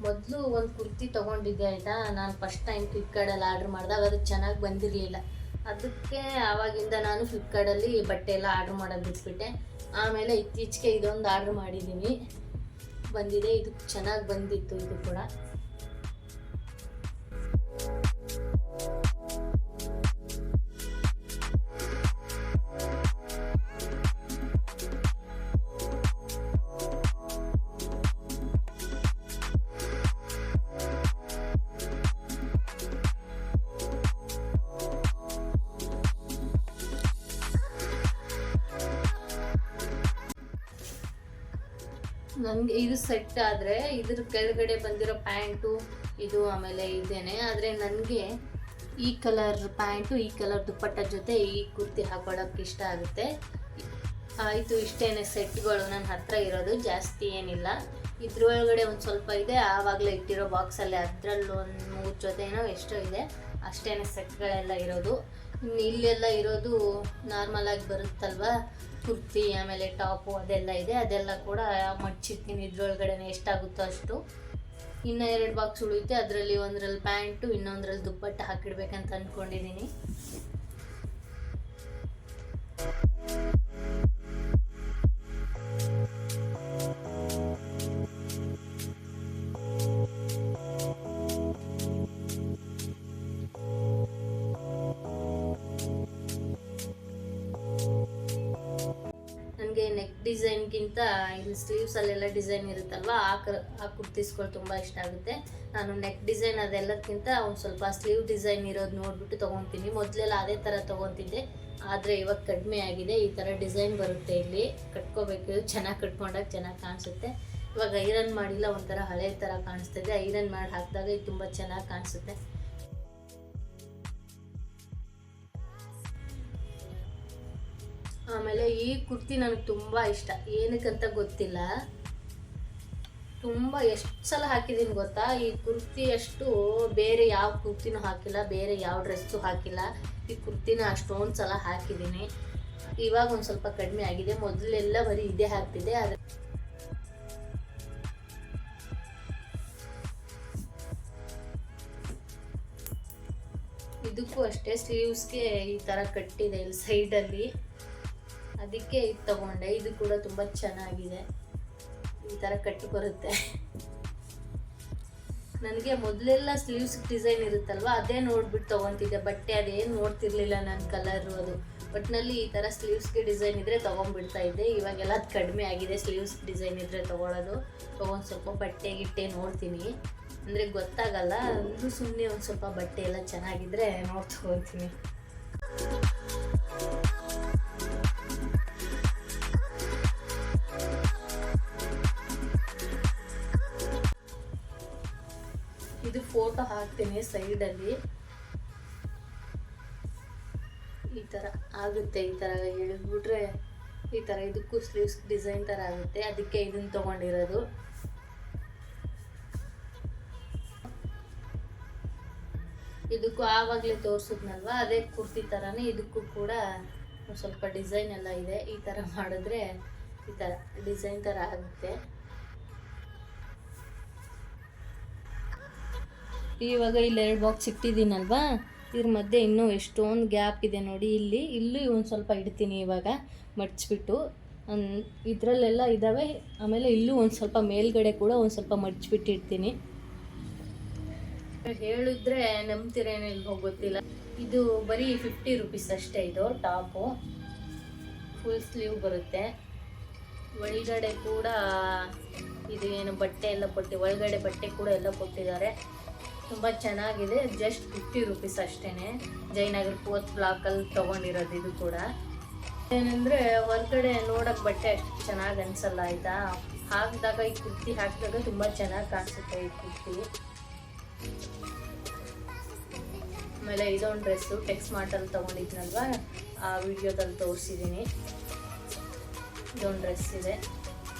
ಮೊದಲು ಒಂದು ಕುರ್ತಿ ತೊಗೊಂಡಿದ್ದೆ ಆಯಿತಾ, ನಾನು ಫಸ್ಟ್ ಟೈಮ್ ಫ್ಲಿಪ್ಕಾರ್ಟಲ್ಲಿ ಆರ್ಡ್ರ್ ಮಾಡಿದಾಗ ಅದು ಚೆನ್ನಾಗಿ ಬಂದಿರಲಿಲ್ಲ. ಅದಕ್ಕೆ ಆವಾಗಿಂದ ನಾನು ಫ್ಲಿಪ್ಕಾರ್ಟಲ್ಲಿ ಬಟ್ಟೆ ಎಲ್ಲ ಆರ್ಡ್ರ್ ಮಾಡೋದು ಬಿಟ್ಬಿಟ್ಟೆ. ಆಮೇಲೆ ಇತ್ತೀಚೆಗೆ ಇದೊಂದು ಆರ್ಡ್ರ್ ಮಾಡಿದ್ದೀನಿ, ಬಂದಿದೆ. ಇದು ಚೆನ್ನಾಗಿ ಬಂದಿತ್ತು ಇದು ಕೂಡ. ನನಗೆ ಇದು ಸೆಟ್ ಆದರೆ ಇದ್ರ ಕೆಳಗಡೆ ಬಂದಿರೋ ಪ್ಯಾಂಟು ಇದು ಆಮೇಲೆ ಇದೇನೆ. ಆದರೆ ನನಗೆ ಈ ಕಲರ್ ಪ್ಯಾಂಟು, ಈ ಕಲರ್ ದುಪ್ಪಟ್ಟ ಜೊತೆ ಈ ಕುರ್ತಿ ಹಾಕೊಳ್ಳೋಕ್ಕೆ ಇಷ್ಟ ಆಗುತ್ತೆ. ಆಯಿತು, ಇಷ್ಟೇನೆ ಸೆಟ್ಗಳು ನನ್ನ ಹತ್ರ ಇರೋದು, ಜಾಸ್ತಿ ಏನಿಲ್ಲ. ಇದ್ರೊಳಗಡೆ ಒಂದು ಸ್ವಲ್ಪ ಇದೆ, ಆವಾಗಲೇ ಇಟ್ಟಿರೋ ಬಾಕ್ಸಲ್ಲಿ ಅದರಲ್ಲೂ ಒಂದು 3 ಜೊತೆನೋ ಎಷ್ಟೋ ಇದೆ, ಅಷ್ಟೇ ಸೆಟ್ಗಳೆಲ್ಲ ಇರೋದು. ಇನ್ನು ಇಲ್ಲೆಲ್ಲ ಇರೋದು ನಾರ್ಮಲಾಗಿ ಬರುತ್ತಲ್ವ ಕುರ್ತಿ, ಆಮೇಲೆ ಟಾಪು ಅದೆಲ್ಲ ಇದೆ. ಅದೆಲ್ಲ ಕೂಡ ಮಡ್ಚಿರ್ತೀನಿ ಇದ್ರೊಳಗಡೆ ಎಷ್ಟಾಗುತ್ತೋ ಅಷ್ಟು. ಇನ್ನು 2 ಬಾಕ್ಸ್ ಉಳಿಯುತ್ತೆ, ಅದರಲ್ಲಿ ಒಂದರಲ್ಲಿ ಪ್ಯಾಂಟು, ಇನ್ನೊಂದರಲ್ಲಿ ದುಪ್ಪಟ್ಟ ಹಾಕಿಡ್ಬೇಕಂತ ಅಂದ್ಕೊಂಡಿದ್ದೀನಿ. ನನಗೆ ನೆಕ್ ಡಿಸೈನ್ಗಿಂತ ಇಲ್ಲಿ ಸ್ಲೀವ್ಸಲ್ಲೆಲ್ಲ ಡಿಸೈನ್ ಇರುತ್ತಲ್ವ, ಆ ಕುರ್ತೀಸ್ಗಳು ತುಂಬ ಇಷ್ಟ ಆಗುತ್ತೆ. ನಾನು ನೆಕ್ ಡಿಸೈನ್ ಅದೆಲ್ಲದಕ್ಕಿಂತ ಒಂದು ಸ್ವಲ್ಪ ಸ್ಲೀವ್ ಡಿಸೈನ್ ಇರೋದು ನೋಡಿಬಿಟ್ಟು ತೊಗೊತೀನಿ. ಮೊದಲೆಲ್ಲ ಅದೇ ಥರ ತೊಗೊತಿದ್ದೆ, ಆದರೆ ಇವಾಗ ಕಡಿಮೆ ಆಗಿದೆ. ಈ ಥರ ಡಿಸೈನ್ ಬರುತ್ತೆ, ಇಲ್ಲಿ ಕಟ್ಕೋಬೇಕು, ಚೆನ್ನಾಗಿ ಕಟ್ಕೊಂಡಾಗ ಚೆನ್ನಾಗಿ ಕಾಣಿಸುತ್ತೆ. ಇವಾಗ ಐರನ್ ಮಾಡಿಲ್ಲ, ಒಂಥರ ಹಳೆ ಥರ ಕಾಣಿಸ್ತಿದೆ. ಐರನ್ ಮಾಡಿ ಹಾಕಿದಾಗ ಇದು ತುಂಬ ಚೆನ್ನಾಗಿ ಕಾಣಿಸುತ್ತೆ. ಆಮೇಲೆ ಈ ಕುರ್ತಿ ನನಗೆ ತುಂಬ ಇಷ್ಟ, ಏನಕ್ಕಂತ ಗೊತ್ತಿಲ್ಲ. ತುಂಬ ಎಷ್ಟು ಸಲ ಹಾಕಿದ್ದೀನಿ ಗೊತ್ತಾ, ಈ ಕುರ್ತಿ ಅಷ್ಟು ಬೇರೆ ಯಾವ ಕುರ್ತಿನೂ ಹಾಕಿಲ್ಲ, ಬೇರೆ ಯಾವ ಡ್ರೆಸ್ಸು ಹಾಕಿಲ್ಲ. ಈ ಕುರ್ತಿನ ಅಷ್ಟೊಂದು ಸಲ ಹಾಕಿದ್ದೀನಿ. ಇವಾಗ ಒಂದು ಸ್ವಲ್ಪ ಕಡಿಮೆ ಆಗಿದೆ, ಮೊದಲೆಲ್ಲ ಬರೀ ಇದೇ ಹಾಕ್ತಿದ್ದೆ. ಆದರೆ ಇದಕ್ಕೂ ಅಷ್ಟೇ ಸ್ಲೀವ್ಸ್ಗೆ ಈ ಥರ ಕಟ್ಟಿದೆ ಇಲ್ಲಿ ಸೈಡಲ್ಲಿ, ಅದಕ್ಕೆ ಇದು ತಗೊಂಡೆ. ಇದು ಕೂಡ ತುಂಬ ಚೆನ್ನಾಗಿದೆ, ಈ ಥರ ಕಟ್ಟು ಬರುತ್ತೆ. ನನಗೆ ಮೊದಲೆಲ್ಲ ಸ್ಲೀವ್ಸ್ ಡಿಸೈನ್ ಇರುತ್ತಲ್ವ ಅದೇ ನೋಡ್ಬಿಟ್ಟು ತೊಗೊತಿದ್ದೆ. ಬಟ್ಟೆ ಅದೇನು ನೋಡ್ತಿರ್ಲಿಲ್ಲ ನಾನು ಕಲರು ಅದು. ಒಟ್ಟಿನಲ್ಲಿ ಈ ಥರ ಸ್ಲೀವ್ಸ್ಗೆ ಡಿಸೈನ್ ಇದ್ದರೆ ತೊಗೊಂಡ್ಬಿಡ್ತಾ ಇದ್ದೆ. ಇವಾಗೆಲ್ಲ ಅದು ಕಡಿಮೆ ಆಗಿದೆ ಸ್ಲೀವ್ಸ್ ಡಿಸೈನ್ ಇದ್ದರೆ ತೊಗೊಳ್ಳೋದು. ಒಂದು ಸ್ವಲ್ಪ ಬಟ್ಟೆ ಗಿಟ್ಟೆ ನೋಡ್ತೀನಿ, ಅಂದರೆ ಗೊತ್ತಾಗಲ್ಲ ಅಂದರೂ ಸುಮ್ಮನೆ ಒಂದು ಸ್ವಲ್ಪ ಬಟ್ಟೆ ಎಲ್ಲ ಚೆನ್ನಾಗಿದ್ದರೆ ನೋಡಿ ತೊಗೊತೀನಿ. ಇದು ಫೋಟೋ ಹಾಕ್ತೀನಿ ಸೈಡಲ್ಲಿ. ಈ ಥರ ಆಗುತ್ತೆ, ಈ ಥರ ಎಳೆದ್ಬಿಟ್ರೆ ಈ ಥರ ಇದಕ್ಕೂ ಸ್ಲೀವ್ಸ್ ಡಿಸೈನ್ ಥರ ಆಗುತ್ತೆ. ಅದಕ್ಕೆ ಇದನ್ನು ತೊಗೊಂಡಿರೋದು. ಇದಕ್ಕೂ ಆವಾಗಲೇ ತೋರಿಸಿದ್ನಲ್ವ ಅದೇ ಕುರ್ತಿ ಥರನೇ ಇದಕ್ಕೂ ಕೂಡ ಒಂದು ಸ್ವಲ್ಪ ಡಿಸೈನ್ ಎಲ್ಲ ಇದೆ. ಈ ಥರ ಮಾಡಿದ್ರೆ ಈ ಥರ ಡಿಸೈನ್ ಥರ ಆಗುತ್ತೆ. ಇವಾಗ ಇಲ್ಲಿ 2 ಬಾಕ್ಸ್ ಇಟ್ಟಿದ್ದೀನಲ್ವಾ, ಇದ್ರ ಮಧ್ಯೆ ಇನ್ನೂ ಎಷ್ಟೊಂದು ಗ್ಯಾಪ್ ಇದೆ ನೋಡಿ. ಇಲ್ಲಿ ಒಂದು ಸ್ವಲ್ಪ ಇಡ್ತೀನಿ ಇವಾಗ ಮಡ್ಚಿಬಿಟ್ಟು. ಇದರಲ್ಲೆಲ್ಲ ಇದ್ದಾವೆ. ಆಮೇಲೆ ಇಲ್ಲೂ ಒಂದು ಸ್ವಲ್ಪ ಮೇಲ್ಗಡೆ ಕೂಡ ಒಂದು ಸ್ವಲ್ಪ ಮಡ್ಚಿಬಿಟ್ಟು ಇಡ್ತೀನಿ. ಹೇಳಿದ್ರೆ ನಂಬ್ತಿರೇನೋ ಇಲ್ವೋ ಗೊತ್ತಿಲ್ಲ. ಇದು ಬರೀ 50 ರೂಪೀಸ್ ಅಷ್ಟೇ. ಇದು ಟಾಪು ಫುಲ್ ಸ್ಲೀವ್ ಬರುತ್ತೆ. ಒಳಗಡೆ ಕೂಡ ಇದು ಏನು ಬಟ್ಟೆ ಎಲ್ಲ ಒಳಗಡೆ ಬಟ್ಟೆ ಕೂಡ ಎಲ್ಲ ಕೊಟ್ಟಿದ್ದಾರೆ. ತುಂಬ ಚೆನ್ನಾಗಿದೆ. ಜಸ್ಟ್ 50 ರೂಪೀಸ್ ಅಷ್ಟೇ. ಜಯನಗರ 4th ಬ್ಲಾಕಲ್ಲಿ ತೊಗೊಂಡಿರೋದು. ಇದು ಕೂಡ ಏನಂದರೆ ಹೊರಗಡೆ ನೋಡೋಕ್ಕೆ ಬಟ್ಟೆ ಅಷ್ಟು ಚೆನ್ನಾಗಿ ಅನಿಸಲ್ಲ ಆಯಿತಾ. ಹಾಕಿದಾಗ ಈ ಕುರ್ತಿ ಹಾಕಿದಾಗ ತುಂಬ ಚೆನ್ನಾಗಿ ಕಾಣಿಸುತ್ತೆ ಈ ಕುರ್ತಿ. ಆಮೇಲೆ ಇದೊಂದು ಡ್ರೆಸ್ಸು ಟೆಕ್ಸ್ ಮಾರ್ಟಲ್ಲಿ ತೊಗೊಂಡಿದ್ನಲ್ವ, ಆ ವಿಡಿಯೋದಲ್ಲಿ ತೋರಿಸಿದ್ದೀನಿ. ಇದೊಂದು ಡ್ರೆಸ್ ಇದೆ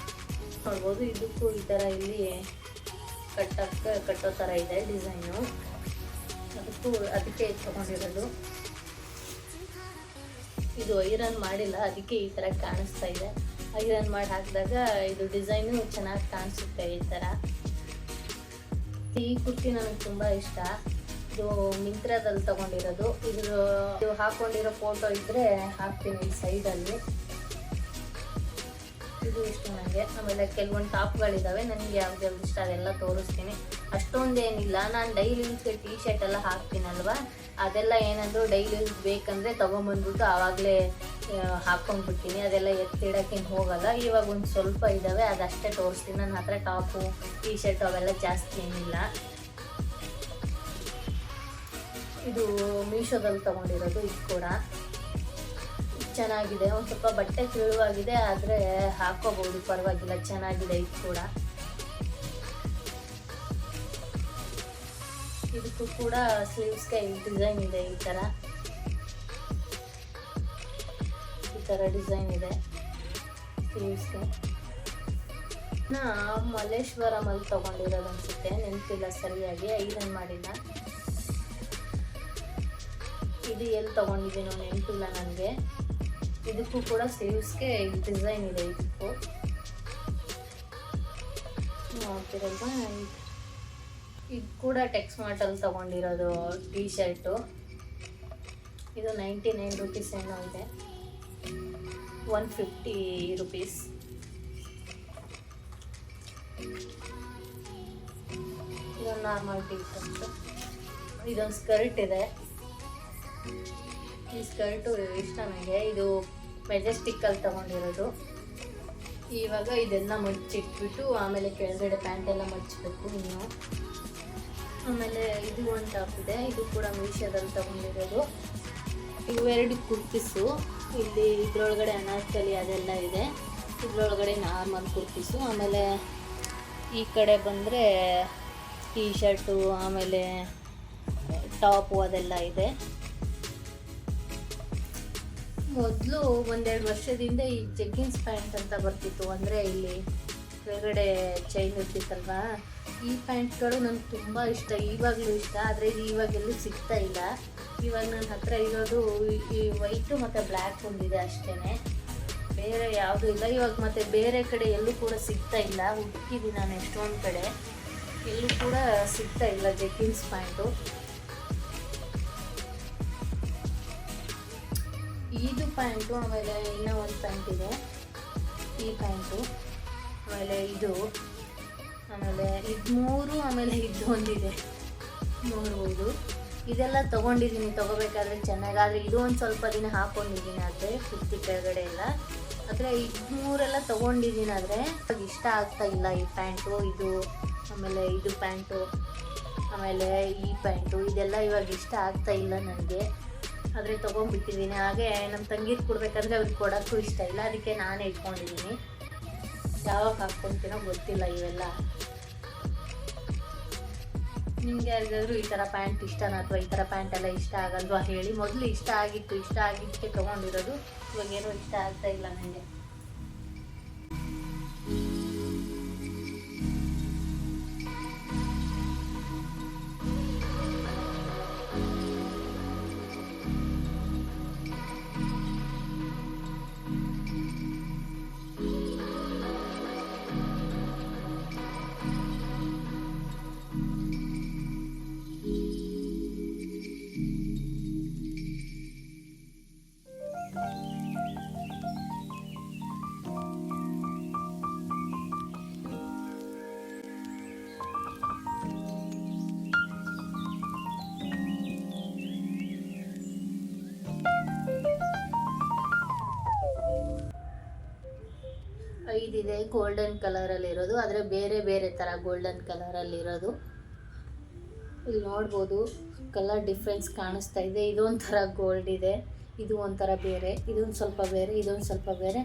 ನೋಡ್ಬೋದು. ಇದಕ್ಕೂ ಈ ಥರ ಇಲ್ಲಿ ಕಟ್ಟೋ ಥರ ಇದೆ ಡಿಸೈನು. ಅದಕ್ಕೆ ತೊಗೊಂಡಿರೋದು. ಇದು ಐರನ್ ಮಾಡಿಲ್ಲ, ಅದಕ್ಕೆ ಈ ಥರ ಕಾಣಿಸ್ತಾ ಇದೆ. ಐರನ್ ಮಾಡಿ ಹಾಕಿದಾಗ ಇದು ಡಿಸೈನು ಚೆನ್ನಾಗಿ ಕಾಣಿಸುತ್ತೆ ಈ ಥರ. ಈ ಕುರ್ತಿ ನನಗೆ ತುಂಬ ಇಷ್ಟ. ಇದು ಮಿಂತ್ರಾದಲ್ಲಿ ತೊಗೊಂಡಿರೋದು. ಇದು ಹಾಕ್ಕೊಂಡಿರೋ ಫೋಟೋ ಇದ್ದರೆ ಹಾಕ್ತೀನಿ ಸೈಡಲ್ಲಿ. ಇದು ಇಷ್ಟ ನನಗೆ. ಆಮೇಲೆ ಕೆಲವೊಂದು ಟಾಪ್ಗಳಿದ್ದಾವೆ, ನನಗೆ ಯಾವ್ದು ಇಷ್ಟ ಅದೆಲ್ಲ ತೋರಿಸ್ತೀನಿ. ಅಷ್ಟೊಂದೇನಿಲ್ಲ. ನಾನು ಡೈಲಿ ಯೂಸ್ಗೆ ಟೀ ಶರ್ಟ್ ಎಲ್ಲ ಹಾಕ್ತೀನಲ್ವ, ಅದೆಲ್ಲ ಏನಂದರೂ ಡೈಲಿ ಯೂಸ್ ಬೇಕಂದರೆ ತೊಗೊಂಬಂದ್ಬಿಟ್ಟು ಆವಾಗಲೇ ಹಾಕ್ಕೊಂಡ್ಬಿಡ್ತೀನಿ. ಅದೆಲ್ಲ ಎತ್ತಿಡೋಕ್ಕೇನು ಹೋಗಲ್ಲ. ಇವಾಗ ಒಂದು ಸ್ವಲ್ಪ ಇದ್ದಾವೆ, ಅದಷ್ಟೇ ತೋರಿಸ್ತೀನಿ. ನನ್ನ ಹತ್ರ ಟಾಪು ಟೀ ಶರ್ಟು ಅವೆಲ್ಲ ಜಾಸ್ತಿ ಏನಿಲ್ಲ. ಇದು ಮೀಶೋದಲ್ಲಿ ತೊಗೊಂಡಿರೋದು. ಇದು ಕೂಡ ಚೆನ್ನಾಗಿದೆ. ಒಂದು ಸ್ವಲ್ಪ ಬಟ್ಟೆ ತೆಳುವಾಗಿದೆ, ಆದರೆ ಹಾಕೋಬಹುದು, ಪರವಾಗಿಲ್ಲ, ಚೆನ್ನಾಗಿದೆ. ಇದು ಕೂಡ ಇದಕ್ಕೂ ಕೂಡ ಸ್ಲೀವ್ಸ್ಗೆ ಡಿಸೈನ್ ಇದೆ. ಈ ಥರ ಡಿಸೈನ್ ಇದೆ ಸ್ಲೀವ್ಸ್ಗೆ. ಮಲ್ಲೇಶ್ವರಮಲ್ಲಿ ತೊಗೊಂಡಿರೋದು ಅನಿಸುತ್ತೆ, ನೆನಪಿಲ್ಲ ಸರಿಯಾಗಿ, ಐರನ್ ಮಾಡಿಲ್ಲ. ಇದು ಎಲ್ಲಿ ತೊಗೊಂಡಿದ್ದೀನೋ ನೆನಪಿಲ್ಲ ನನಗೆ. ಇದಕ್ಕೂ ಕೂಡ ಸ್ಲೀವ್ಸ್ಗೆ ಡಿಸೈನ್ ಇದೆ. ಇದಕ್ಕೂ ನೋಡ್ತಿರಲ್ವಾ, ಇದು ಕೂಡ ಟೆಕ್ಸ್ ಮಾರ್ಟಲ್ಲಿ ತೊಗೊಂಡಿರೋದು ಟೀ ಶರ್ಟು. ಇದು 99 ರೂಪೀಸ್ ಏನೋ ಇದೆ, 150 ರೂಪೀಸ್. ಇದೊಂದು ನಾರ್ಮಲ್ ಟೀ ಶರ್ಟು. ಇದೊಂದು ಸ್ಕರ್ಟ್ ಇದೆ. ಈ ಸ್ಕರ್ಟು ಇಷ್ಟ ನನಗೆ. ಇದು ಮೆಜೆಸ್ಟಿಕ್ಕಲ್ಲಿ ತೊಗೊಂಡಿರೋದು. ಇವಾಗ ಇದೆಲ್ಲ ಮಡ್ಚಿಟ್ಬಿಟ್ಟು ಆಮೇಲೆ ಕೆಳಗಡೆ ಪ್ಯಾಂಟ್ ಎಲ್ಲ ಮಡ್ಚಬೇಕು ಇನ್ನು. ಆಮೇಲೆ ಇದು ಒಂದು ಟಾಪ್ ಇದೆ. ಇದು ಕೂಡ ಮೀಶೋದಲ್ಲಿ ತೊಗೊಂಡಿರೋದು. ಇವೆರಡು ಕುರ್ತೀಸು. ಇಲ್ಲಿ ಇದ್ರೊಳಗಡೆ ಅನಾರ್ಕಲಿ ಅದೆಲ್ಲ ಇದೆ, ಇದ್ರೊಳಗಡೆ ನಾರ್ಮಲ್ ಕುರ್ತೀಸು. ಆಮೇಲೆ ಈ ಕಡೆ ಬಂದರೆ ಟೀ ಶರ್ಟು, ಆಮೇಲೆ ಟಾಪು ಅದೆಲ್ಲ ಇದೆ. ಮೊದಲು 1-2 ವರ್ಷದಿಂದ ಈ ಜಗ್ಗಿನ್ಸ್ ಪ್ಯಾಂಟ್ ಅಂತ ಬರ್ತಿತ್ತು, ಅಂದರೆ ಇಲ್ಲಿ ಕೆಳಗಡೆ ಚೈನ್ ಇರ್ತಿತ್ತಲ್ವ. ಈ ಪ್ಯಾಂಟ್ಗಳು ನನಗೆ ತುಂಬ ಇಷ್ಟ, ಇವಾಗಲೂ ಇಷ್ಟ. ಆದರೆ ಇವಾಗೆಲ್ಲೂ ಸಿಗ್ತಾ ಇಲ್ಲ. ಇವಾಗ ನನ್ನ ಹತ್ರ ಇರೋದು ಈ ವೈಟು ಮತ್ತು ಬ್ಲ್ಯಾಕ್ ಒಂದಿದೆ ಅಷ್ಟೇ, ಬೇರೆ ಯಾವುದೂ ಇಲ್ಲ. ಇವಾಗ ಮತ್ತು ಬೇರೆ ಕಡೆ ಎಲ್ಲೂ ಕೂಡ ಸಿಗ್ತಾ ಇಲ್ಲ. ಹುಡುಕಿದ್ದೀನಿ ನಾನು ಎಷ್ಟೊಂದು ಕಡೆ, ಎಲ್ಲೂ ಕೂಡ ಸಿಗ್ತಾ ಇಲ್ಲ ಜಗ್ಗಿನ್ಸ್ ಪ್ಯಾಂಟು. ಇದು ಪ್ಯಾಂಟು, ಆಮೇಲೆ ಇನ್ನೂ ಒಂದು ಪ್ಯಾಂಟ್ ಇದೆ, ಈ ಪ್ಯಾಂಟು, ಆಮೇಲೆ ಇದು, ಆಮೇಲೆ ಇದು 3 ಆಮೇಲೆ ಇದು ಒಂದಿದೆ ನೋಡ್ಬೋದು. ಇದೆಲ್ಲ ತೊಗೊಂಡಿದ್ದೀನಿ, ತೊಗೋಬೇಕಾದ್ರೆ ಚೆನ್ನಾಗಾದರೆ ಇದು ಒಂದು ಸ್ವಲ್ಪ ದಿನ ಹಾಕ್ಕೊಂಡಿದ್ದೀನಿ. ಆದರೆ ಕುರ್ತಿ ಕೆಳಗಡೆ ಎಲ್ಲ ಆದರೆ ಇದು ಮೂರೆಲ್ಲ ತೊಗೊಂಡಿದ್ದೀನಿ. ಆದರೆ ಇಷ್ಟ ಆಗ್ತಾ ಇಲ್ಲ ಈ ಪ್ಯಾಂಟು, ಇದು ಆಮೇಲೆ ಇದು ಪ್ಯಾಂಟು, ಆಮೇಲೆ ಈ ಪ್ಯಾಂಟು, ಇದೆಲ್ಲ ಇವಾಗ ಇಷ್ಟ ಆಗ್ತಾ ಇಲ್ಲ ನನಗೆ. ಆದರೆ ತೊಗೊಂಡ್ಬಿಟ್ಟಿದ್ದೀನಿ. ಹಾಗೆ ನಮ್ಮ ತಂಗಿಗೆ ಕೊಡಬೇಕಾದ್ರೆ ಅವ್ರಿಗೆ ಕೊಡೋಕ್ಕೂ ಇಷ್ಟ ಇಲ್ಲ, ಅದಕ್ಕೆ ನಾನೇ ಇಟ್ಕೊಂಡಿದ್ದೀನಿ. ಯಾವಾಗ ಹಾಕ್ಕೊತೀನೋ ಗೊತ್ತಿಲ್ಲ ಇವೆಲ್ಲ. ನಿಮ್ಗೆ ಯಾರಿಗಾದ್ರೂ ಈ ಥರ ಪ್ಯಾಂಟ್ ಇಷ್ಟನಾ ಅಥವಾ ಈ ಥರ ಪ್ಯಾಂಟ್ ಎಲ್ಲ ಇಷ್ಟ ಆಗಲ್ವಾ ಹೇಳಿ. ಮೊದಲು ಇಷ್ಟ ಆಗಿದ್ದಕ್ಕೆ ತೊಗೊಂಡಿರೋದು, ಇವಾಗೇನೋ ಇಷ್ಟ ಆಗ್ತಾ ಇಲ್ಲ ನನಗೆ. ಇದಿದೆ ಗೋಲ್ಡನ್ ಕಲರಲ್ಲಿರೋದು, ಆದರೆ ಬೇರೆ ಬೇರೆ ಥರ ಗೋಲ್ಡನ್ ಕಲರಲ್ಲಿರೋದು. ಇಲ್ಲಿ ನೋಡ್ಬೋದು ಕಲರ್ ಡಿಫ್ರೆನ್ಸ್ ಕಾಣಿಸ್ತಾ ಇದೆ. ಇದೊಂಥರ ಗೋಲ್ಡ್ ಇದೆ, ಇದು ಒಂಥರ ಬೇರೆ, ಇದೊಂದು ಸ್ವಲ್ಪ ಬೇರೆ, ಇದೊಂದು ಸ್ವಲ್ಪ ಬೇರೆ,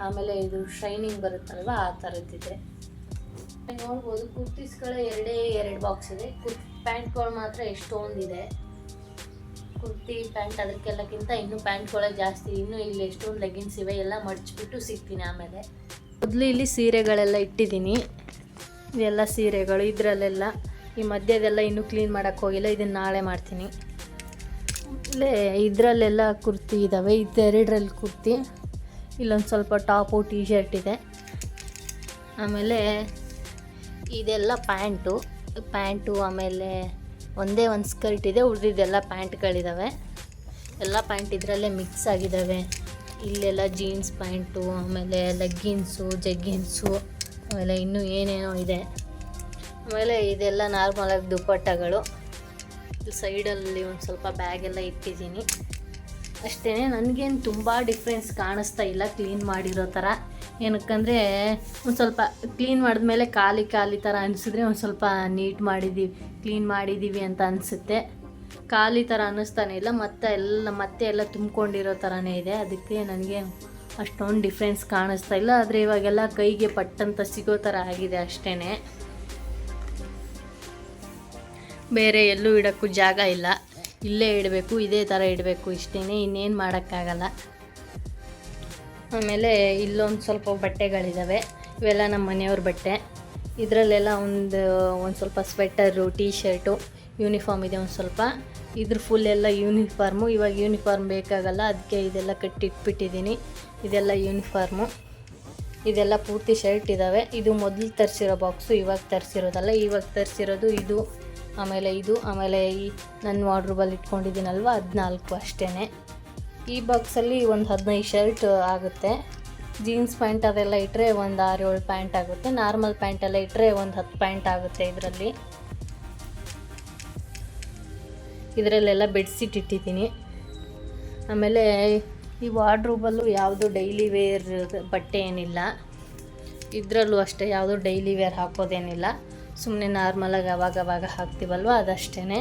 ಆಮೇಲೆ ಇದು ಶೈನಿಂಗ್ ಬರುತ್ತಲ್ವ ಆ ಥರದ್ದಿದೆ. ನೋಡ್ಬೋದು ಕುರ್ತೀಸ್ಗಳು ಎರಡು ಬಾಕ್ಸ್ ಇದೆ. ಪ್ಯಾಂಟ್ಗಳು ಮಾತ್ರ ಎಷ್ಟೊಂದಿದೆ. ಕುರ್ತಿ ಪ್ಯಾಂಟ್ ಅದಕ್ಕೆಲ್ಲಕ್ಕಿಂತ ಇನ್ನೂ ಪ್ಯಾಂಟ್ಗಳೇ ಜಾಸ್ತಿ. ಇನ್ನೂ ಇಲ್ಲಿ ಎಷ್ಟೊಂದು ಲೆಗಿನ್ಸ್ ಇವೆ, ಎಲ್ಲ ಮಡಚಿಬಿಟ್ಟು ಸಿಗ್ತೀನಿ. ಆಮೇಲೆ ಮೊದಲು ಇಲ್ಲಿ ಸೀರೆಗಳೆಲ್ಲ ಇಟ್ಟಿದ್ದೀನಿ, ಇದೆಲ್ಲ ಸೀರೆಗಳು. ಇದರಲ್ಲೆಲ್ಲ ಈ ಮಧ್ಯದೆಲ್ಲ ಇನ್ನೂ ಕ್ಲೀನ್ ಮಾಡೋಕ್ಕೆ ಹೋಗಿಲ್ಲ, ಇದನ್ನು ನಾಳೆ ಮಾಡ್ತೀನಿ. ಇಲ್ಲೇ ಇದರಲ್ಲೆಲ್ಲ ಕುರ್ತಿ ಇದ್ದಾವೆ, ಇದೆರಡರಲ್ಲಿ ಕುರ್ತಿ, ಇಲ್ಲೊಂದು ಸ್ವಲ್ಪ ಟಾಪು ಟೀ ಶರ್ಟ್ ಇದೆ. ಆಮೇಲೆ ಇದೆಲ್ಲ ಪ್ಯಾಂಟು ಆಮೇಲೆ ಒಂದೇ ಒಂದು ಸ್ಕರ್ಟ್ ಇದೆ, ಉಳಿದಿದ್ದೆಲ್ಲ ಪ್ಯಾಂಟ್ಗಳಿದ್ದಾವೆ. ಎಲ್ಲ ಪ್ಯಾಂಟ್ ಇದರಲ್ಲೇ ಮಿಕ್ಸ್ ಆಗಿದ್ದಾವೆ. ಇಲ್ಲೆಲ್ಲ ಜೀನ್ಸ್ ಪ್ಯಾಂಟು, ಆಮೇಲೆ ಲೆಗ್ಗಿನ್ಸು, ಜಗ್ಗಿನ್ಸು, ಆಮೇಲೆ ಇನ್ನೂ ಏನೇನೋ ಇದೆ. ಆಮೇಲೆ ಇದೆಲ್ಲ ನಾರ್ಮಲಾಗಿ ದುಪ್ಪಟ್ಟಗಳು. ಸೈಡಲ್ಲಿ ಒಂದು ಸ್ವಲ್ಪ ಬ್ಯಾಗೆಲ್ಲ ಇಟ್ಟಿದ್ದೀನಿ ಅಷ್ಟೇ. ನನಗೇನು ತುಂಬ ಡಿಫ್ರೆನ್ಸ್ ಕಾಣಿಸ್ತಾ ಇಲ್ಲ ಕ್ಲೀನ್ ಮಾಡಿರೋ ಥರ. ಏನಕ್ಕಂದರೆ ಒಂದು ಸ್ವಲ್ಪ ಕ್ಲೀನ್ ಮಾಡಿದ್ಮೇಲೆ ಖಾಲಿ ಥರ ಅನಿಸಿದ್ರೆ ಒಂದು ಸ್ವಲ್ಪ ಕ್ಲೀನ್ ಮಾಡಿದ್ದೀವಿ ಅಂತ ಅನಿಸುತ್ತೆ. ಖಾಲಿ ಥರ ಅನ್ನಿಸ್ತಾನೆ ಇಲ್ಲ, ಮತ್ತೆ ಎಲ್ಲ ತುಂಬಿಕೊಂಡಿರೋ ಥರನೇ ಇದೆ. ಅದಕ್ಕೆ ನನಗೆ ಅಷ್ಟೊಂದು ಡಿಫ್ರೆನ್ಸ್ ಕಾಣಿಸ್ತಾ ಇಲ್ಲ. ಆದರೆ ಇವಾಗೆಲ್ಲ ಕೈಗೆ ಪಟ್ಟಂತ ಸಿಗೋ ಥರ ಆಗಿದೆ ಅಷ್ಟೇ. ಬೇರೆ ಎಲ್ಲೂ ಇಡೋಕ್ಕೂ ಜಾಗ ಇಲ್ಲ, ಇಲ್ಲೇ ಇಡಬೇಕು, ಇದೇ ಥರ ಇಡಬೇಕು, ಇಷ್ಟೇ, ಇನ್ನೇನು ಮಾಡೋಕ್ಕಾಗಲ್ಲ. ಆಮೇಲೆ ಇಲ್ಲೊಂದು ಸ್ವಲ್ಪ ಬಟ್ಟೆಗಳಿದ್ದಾವೆ, ಇವೆಲ್ಲ ನಮ್ಮ ಮನೆಯವ್ರ ಬಟ್ಟೆ. ಇದರಲ್ಲೆಲ್ಲ ಒಂದು ಸ್ವಲ್ಪ ಸ್ವೆಟರು, ಟೀ ಶರ್ಟು, ಯೂನಿಫಾರ್ಮ್ ಇದೆ ಒಂದು ಸ್ವಲ್ಪ. ಇದ್ರ ಫುಲ್ ಎಲ್ಲ ಯೂನಿಫಾರ್ಮು. ಇವಾಗ ಯೂನಿಫಾರ್ಮ್ ಬೇಕಾಗಲ್ಲ, ಅದಕ್ಕೆ ಇದೆಲ್ಲ ಕಟ್ಟಿಟ್ಬಿಟ್ಟಿದ್ದೀನಿ. ಇದೆಲ್ಲ ಯೂನಿಫಾರ್ಮು. ಇದೆಲ್ಲ ಪೂರ್ತಿ ಶರ್ಟ್ ಇದ್ದಾವೆ. ಇದು ಮೊದಲು ತರಿಸಿರೋ ಬಾಕ್ಸು, ಇವಾಗ ತರಿಸಿರೋದಲ್ಲ. ಇವಾಗ ತರಿಸಿರೋದು ಇದು, ಆಮೇಲೆ ಇದು, ಆಮೇಲೆ ಈ ನನ್ನ ವಾರ್ಡ್ರೋಬಲ್ಲಿ ಇಟ್ಕೊಂಡಿದ್ದೀನಲ್ವ 14 ಅಷ್ಟೇ. ಈ ಬಾಕ್ಸಲ್ಲಿ ಒಂದು 15 ಶರ್ಟ್ ಆಗುತ್ತೆ. ಜೀನ್ಸ್ ಪ್ಯಾಂಟ್ ಅದೆಲ್ಲ ಇಟ್ಟರೆ ಒಂದು 6-7 ಪ್ಯಾಂಟ್ ಆಗುತ್ತೆ. ನಾರ್ಮಲ್ ಪ್ಯಾಂಟೆಲ್ಲ ಇಟ್ಟರೆ ಒಂದು 10 ಪ್ಯಾಂಟ್ ಆಗುತ್ತೆ. ಇದರಲ್ಲೆಲ್ಲ ಬೆಡ್ಶೀಟ್ ಇಟ್ಟಿದ್ದೀನಿ. ಆಮೇಲೆ ಈ ವಾರ್ಡ್ರೋಬಲ್ಲೂ ಯಾವುದು ಡೈಲಿ ವೇರ್ ಬಟ್ಟೆ ಏನಿಲ್ಲ. ಇದರಲ್ಲೂ ಅಷ್ಟೇ ಯಾವುದು ಡೈಲಿ ವೇರ್ ಹಾಕೋದೇನಿಲ್ಲ, ಸುಮ್ಮನೆ ನಾರ್ಮಲಾಗಿ ಅವಾಗವಾಗ ಹಾಕ್ತೀವಲ್ವ ಅದಷ್ಟೇ.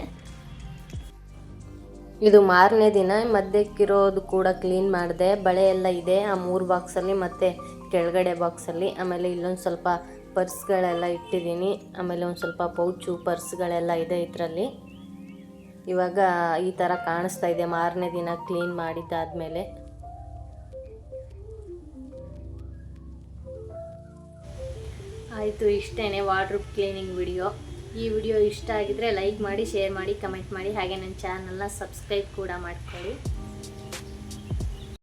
ಇದು ಮಾರನೇ ದಿನ. ಮಧ್ಯಕ್ಕಿರೋದು ಕೂಡ ಕ್ಲೀನ್ ಮಾಡಿದೆ. ಬಳೆ ಎಲ್ಲ ಇದೆ ಆ 3 ಬಾಕ್ಸಲ್ಲಿ ಮತ್ತು ಕೆಳಗಡೆ ಬಾಕ್ಸಲ್ಲಿ. ಆಮೇಲೆ ಇಲ್ಲೊಂದು ಸ್ವಲ್ಪ ಪರ್ಸ್ಗಳೆಲ್ಲ ಇಟ್ಟಿದ್ದೀನಿ. ಆಮೇಲೆ ಒಂದು ಸ್ವಲ್ಪ ಪೌಚು ಪರ್ಸ್ಗಳೆಲ್ಲ ಇದೆ ಇದರಲ್ಲಿ. ಇವಾಗ ಈ ಥರ ಕಾಣಿಸ್ತಾ ಇದೆ ಮಾರನೇ ದಿನ ಕ್ಲೀನ್ ಮಾಡಿದ್ದಾದಮೇಲೆ. ಆಯಿತು, ಇಷ್ಟೇ ವಾರ್ಡ್ರೋಬ್ ಕ್ಲೀನಿಂಗ್ ವಿಡಿಯೋ. ಈ ವಿಡಿಯೋ ಇಷ್ಟ ಆಗಿದ್ರೆ ಲೈಕ್ ಮಾಡಿ, ಶೇರ್ ಮಾಡಿ, ಕಮೆಂಟ್ ಮಾಡಿ. ಹಾಗೆ ನನ್ನ ಚಾನಲ್ನ ಸಬ್ಸ್ಕ್ರೈಬ್ ಕೂಡ ಮಾಡ್ಕೊಳ್ಳಿ.